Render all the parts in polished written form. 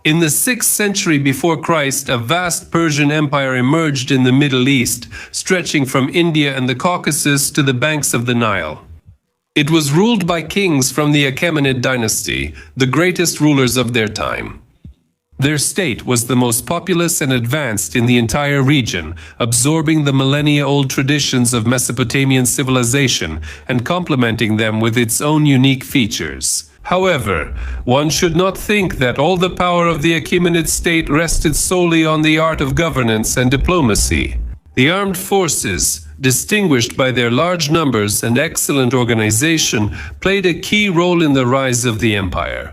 In the 6th century before Christ, a vast Persian empire emerged in the Middle East, stretching from India and the Caucasus to the banks of the Nile. It was ruled by kings from the Achaemenid dynasty, the greatest rulers of their time. Their state was the most populous and advanced in the entire region, absorbing the millennia-old traditions of Mesopotamian civilization and complementing them with its own unique features. However, one should not think that all the power of the Achaemenid state rested solely on the art of governance and diplomacy. The armed forces, distinguished by their large numbers and excellent organization, played a key role in the rise of the empire.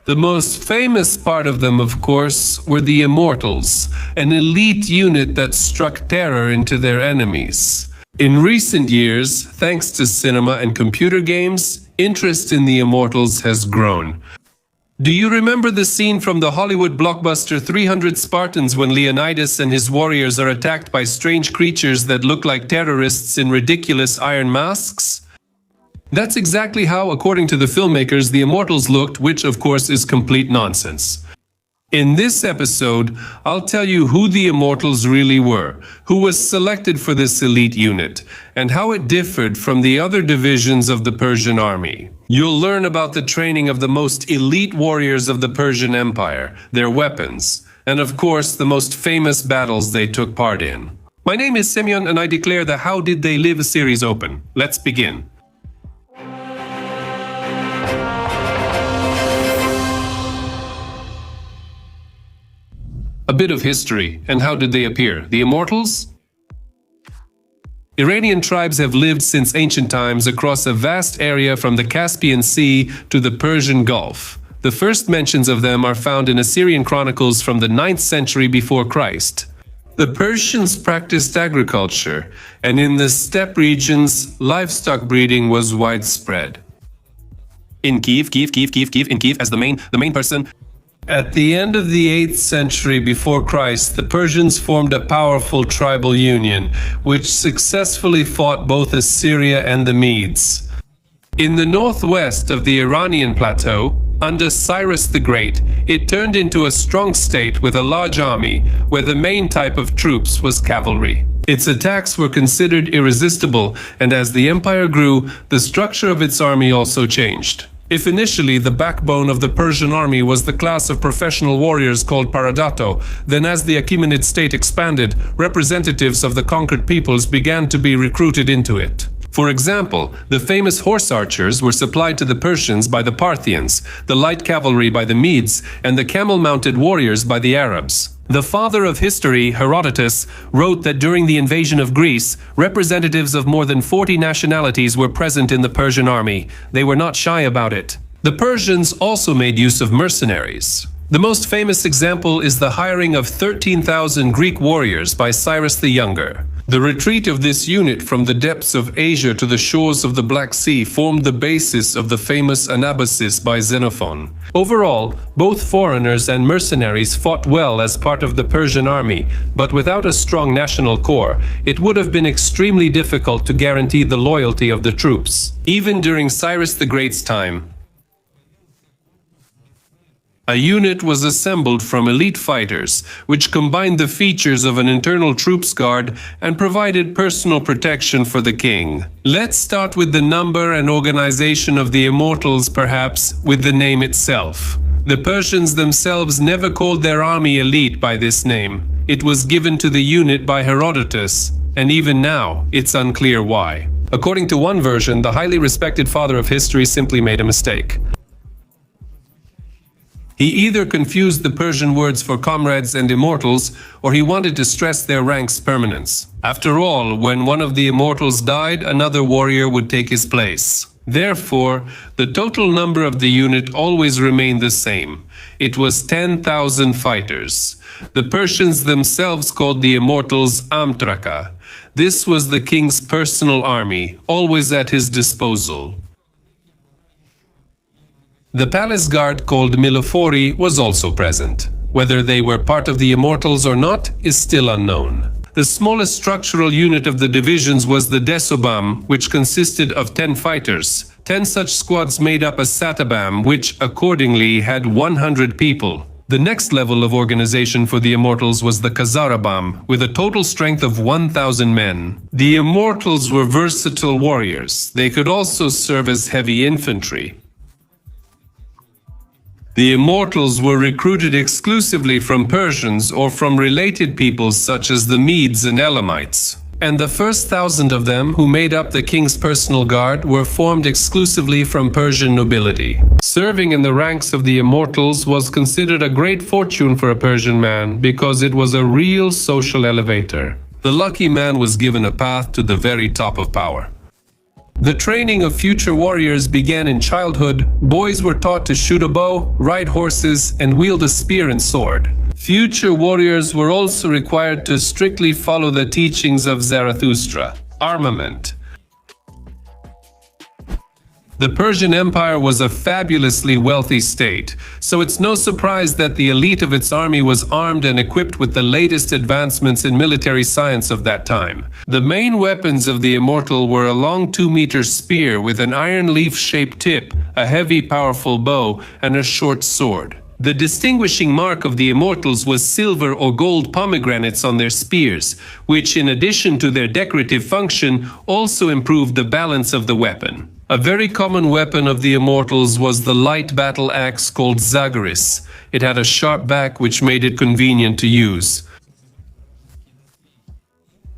The most famous part of them, of course, were the Immortals, an elite unit that struck terror into their enemies. In recent years, thanks to cinema and computer games, interest in the Immortals has grown. Do you remember the scene from the Hollywood blockbuster 300 Spartans when Leonidas and his warriors are attacked by strange creatures that look like terrorists in ridiculous iron masks? That's exactly how, according to the filmmakers, the Immortals looked, which of course is complete nonsense. In this episode, I'll tell you who the Immortals really were, who was selected for this elite unit, and how it differed from the other divisions of the Persian army. You'll learn about the training of the most elite warriors of the Persian Empire, their weapons, and of course the most famous battles they took part in. My name is Semyon and I declare the How Did They Live series open. Let's begin. A bit of history, and how did they appear? The Immortals? Iranian tribes have lived since ancient times across a vast area from the Caspian Sea to the Persian Gulf. The first mentions of them are found in Assyrian chronicles from the 9th century before Christ. The Persians practiced agriculture, and in the steppe regions, livestock breeding was widespread. In Kiev as the main person. At the end of the 8th century before Christ, the Persians formed a powerful tribal union, which successfully fought both Assyria and the Medes. In the northwest of the Iranian plateau, under Cyrus the Great, it turned into a strong state with a large army, where the main type of troops was cavalry. Its attacks were considered irresistible, and as the empire grew, the structure of its army also changed. If initially the backbone of the Persian army was the class of professional warriors called paradato, then as the Achaemenid state expanded, representatives of the conquered peoples began to be recruited into it. For example, the famous horse archers were supplied to the Persians by the Parthians, the light cavalry by the Medes, and the camel-mounted warriors by the Arabs. The father of history, Herodotus, wrote that during the invasion of Greece, representatives of more than 40 nationalities were present in the Persian army. They were not shy about it. The Persians also made use of mercenaries. The most famous example is the hiring of 13,000 Greek warriors by Cyrus the Younger. The retreat of this unit from the depths of Asia to the shores of the Black Sea formed the basis of the famous Anabasis by Xenophon. Overall, both foreigners and mercenaries fought well as part of the Persian army, but without a strong national core, it would have been extremely difficult to guarantee the loyalty of the troops. Even during Cyrus the Great's time, a unit was assembled from elite fighters, which combined the features of an internal troops guard and provided personal protection for the king. Let's start with the number and organization of the Immortals, perhaps with the name itself. The Persians themselves never called their army elite by this name. It was given to the unit by Herodotus, and even now, it's unclear why. According to one version, the highly respected father of history simply made a mistake. He either confused the Persian words for comrades and immortals, or he wanted to stress their rank's permanence. After all, when one of the immortals died, another warrior would take his place. Therefore, the total number of the unit always remained the same. It was 10,000 fighters. The Persians themselves called the immortals Amtraka. This was the king's personal army, always at his disposal. The palace guard called Milofori was also present. Whether they were part of the Immortals or not is still unknown. The smallest structural unit of the divisions was the Desobam, which consisted of 10 fighters. 10 such squads made up a Satabam, which accordingly had 100 people. The next level of organization for the Immortals was the Khazarabam, with a total strength of 1,000 men. The Immortals were versatile warriors. They could also serve as heavy infantry. The Immortals were recruited exclusively from Persians or from related peoples such as the Medes and Elamites. And the first 1,000 of them, who made up the king's personal guard, were formed exclusively from Persian nobility. Serving in the ranks of the Immortals was considered a great fortune for a Persian man because it was a real social elevator. The lucky man was given a path to the very top of power. The training of future warriors began in childhood. Boys were taught to shoot a bow, ride horses, and wield a spear and sword. Future warriors were also required to strictly follow the teachings of Zarathustra. Armament. The Persian Empire was a fabulously wealthy state, so it's no surprise that the elite of its army was armed and equipped with the latest advancements in military science of that time. The main weapons of the Immortal were a long 2-meter spear with an iron leaf-shaped tip, a heavy, powerful bow, and a short sword. The distinguishing mark of the Immortals was silver or gold pomegranates on their spears, which, in addition to their decorative function, also improved the balance of the weapon. A very common weapon of the Immortals was the light battle axe called Zagharis. It had a sharp back which made it convenient to use.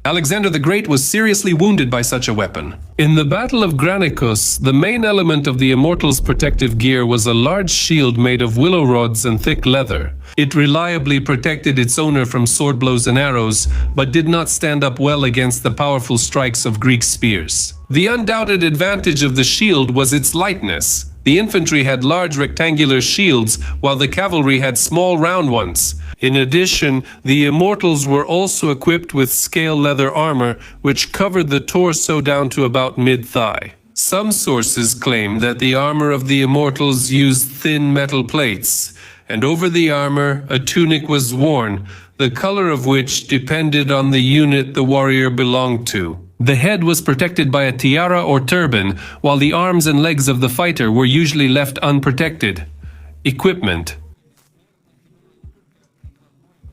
Alexander the Great was seriously wounded by such a weapon. In the Battle of Granicus, the main element of the Immortals' protective gear was a large shield made of willow rods and thick leather. It reliably protected its owner from sword blows and arrows, but did not stand up well against the powerful strikes of Greek spears. The undoubted advantage of the shield was its lightness. The infantry had large rectangular shields, while the cavalry had small round ones. In addition, the Immortals were also equipped with scale leather armor, which covered the torso down to about mid-thigh. Some sources claim that the armor of the Immortals used thin metal plates, and over the armor a tunic was worn, the color of which depended on the unit the warrior belonged to. The head was protected by a tiara or turban, while the arms and legs of the fighter were usually left unprotected. Equipment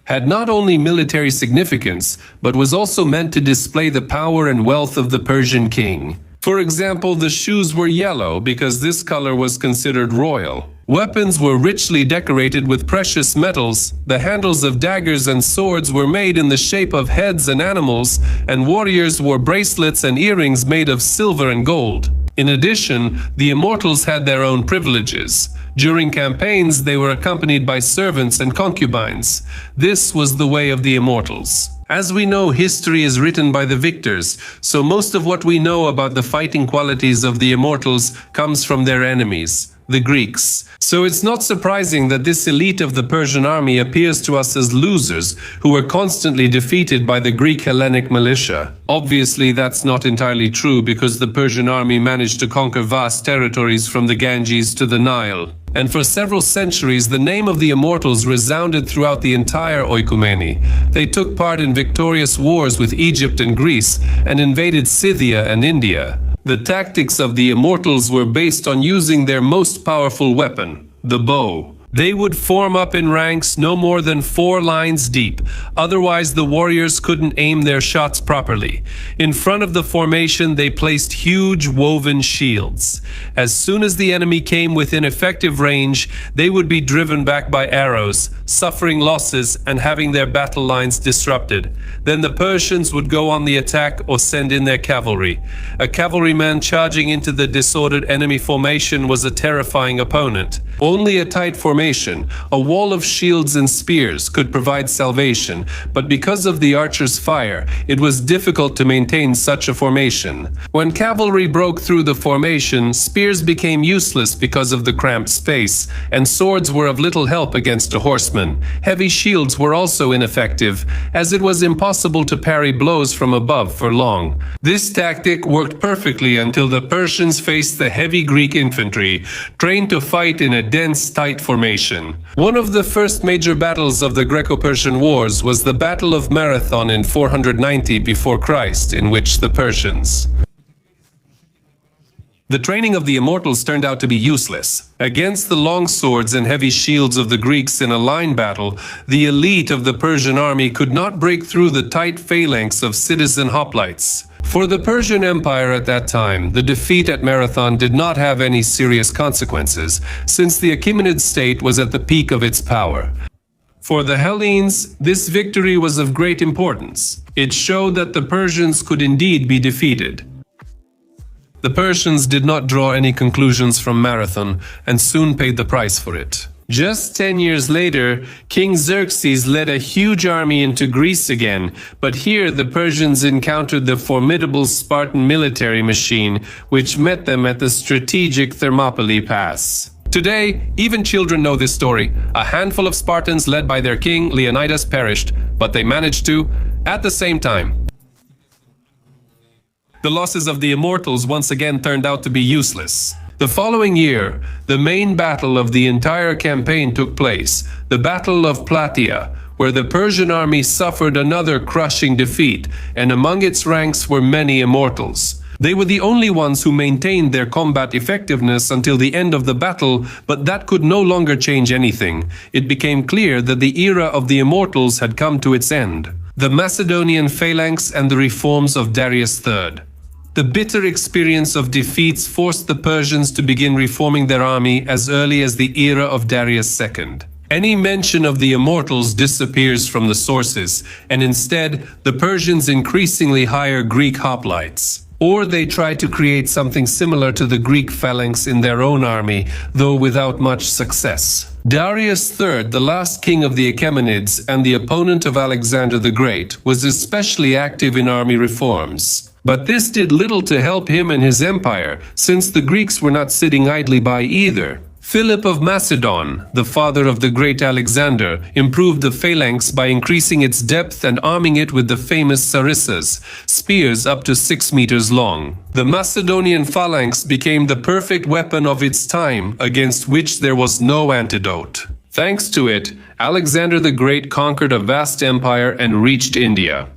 had not only military significance, but was also meant to display the power and wealth of the Persian king. For example, the shoes were yellow because this color was considered royal. Weapons were richly decorated with precious metals. The handles of daggers and swords were made in the shape of heads and animals, and warriors wore bracelets and earrings made of silver and gold. In addition, the Immortals had their own privileges. During campaigns, they were accompanied by servants and concubines. This was the way of the Immortals. As we know, history is written by the victors, so most of what we know about the fighting qualities of the Immortals comes from their enemies, the Greeks. So it's not surprising that this elite of the Persian army appears to us as losers who were constantly defeated by the Greek Hellenic militia. Obviously, that's not entirely true because the Persian army managed to conquer vast territories from the Ganges to the Nile. And for several centuries, the name of the Immortals resounded throughout the entire Oikoumeni. They took part in victorious wars with Egypt and Greece and invaded Scythia and India. The tactics of the Immortals were based on using their most powerful weapon, the bow. They would form up in ranks no more than 4 lines deep, otherwise the warriors couldn't aim their shots properly. In front of the formation, they placed huge woven shields. As soon as the enemy came within effective range, they would be driven back by arrows, suffering losses and having their battle lines disrupted. Then the Persians would go on the attack or send in their cavalry. A cavalryman charging into the disordered enemy formation was a terrifying opponent. Only a tight formation, a wall of shields and spears, could provide salvation, but because of the archers' fire, it was difficult to maintain such a formation. When cavalry broke through the formation, spears became useless because of the cramped space, and swords were of little help against a horseman. Heavy shields were also ineffective, as it was impossible to parry blows from above for long. This tactic worked perfectly until the Persians faced the heavy Greek infantry, trained to fight in a dense, tight formation. One of the first major battles of the Greco-Persian Wars was the Battle of Marathon in 490 before Christ, in which the Persians The training of the Immortals turned out to be useless. Against the long swords and heavy shields of the Greeks in a line battle, the elite of the Persian army could not break through the tight phalanx of citizen hoplites. For the Persian Empire at that time, the defeat at Marathon did not have any serious consequences, since the Achaemenid state was at the peak of its power. For the Hellenes, this victory was of great importance. It showed that the Persians could indeed be defeated. The Persians did not draw any conclusions from Marathon and soon paid the price for it. Just 10 years later, King Xerxes led a huge army into Greece again, but here the Persians encountered the formidable Spartan military machine, which met them at the strategic Thermopylae Pass. Today, even children know this story. A handful of Spartans led by their king, Leonidas, perished, but they managed to, at the same time. The losses of the Immortals once again turned out to be useless. The following year, the main battle of the entire campaign took place, the Battle of Plataea, where the Persian army suffered another crushing defeat, and among its ranks were many Immortals. They were the only ones who maintained their combat effectiveness until the end of the battle, but that could no longer change anything. It became clear that the era of the Immortals had come to its end. The Macedonian phalanx and the reforms of Darius III. The bitter experience of defeats forced the Persians to begin reforming their army as early as the era of Darius II. Any mention of the Immortals disappears from the sources, and instead, the Persians increasingly hire Greek hoplites. Or they try to create something similar to the Greek phalanx in their own army, though without much success. Darius III, the last king of the Achaemenids and the opponent of Alexander the Great, was especially active in army reforms. But this did little to help him and his empire, since the Greeks were not sitting idly by either. Philip of Macedon, the father of the great Alexander, improved the phalanx by increasing its depth and arming it with the famous sarissas, spears up to 6 meters long. The Macedonian phalanx became the perfect weapon of its time, against which there was no antidote. Thanks to it, Alexander the Great conquered a vast empire and reached India.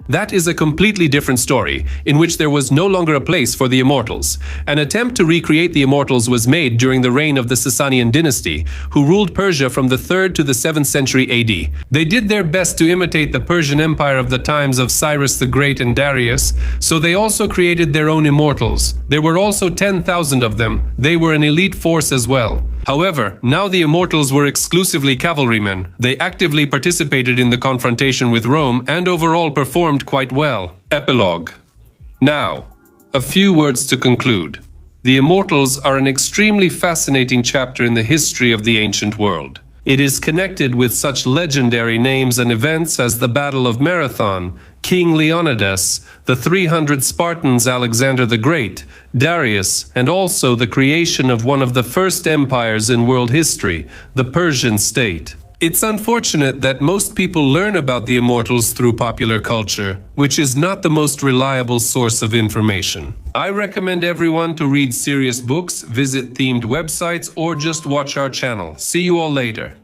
That is a completely different story, in which there was no longer a place for the Immortals. An attempt to recreate the Immortals was made during the reign of the Sasanian dynasty, who ruled Persia from the 3rd to the 7th century AD. They did their best to imitate the Persian Empire of the times of Cyrus the Great and Darius, so they also created their own Immortals. There were also 10,000 of them. They were an elite force as well. However, now the Immortals were exclusively cavalrymen. They actively participated in the confrontation with Rome and overall performed quite well. Epilogue. Now, a few words to conclude. The Immortals are an extremely fascinating chapter in the history of the ancient world. It is connected with such legendary names and events as the Battle of Marathon, King Leonidas, the 300 Spartans Alexander the Great, Darius, and also the creation of one of the first empires in world history, the Persian state. It's unfortunate that most people learn about the Immortals through popular culture, which is not the most reliable source of information. I recommend everyone to read serious books, visit themed websites, or just watch our channel. See you all later.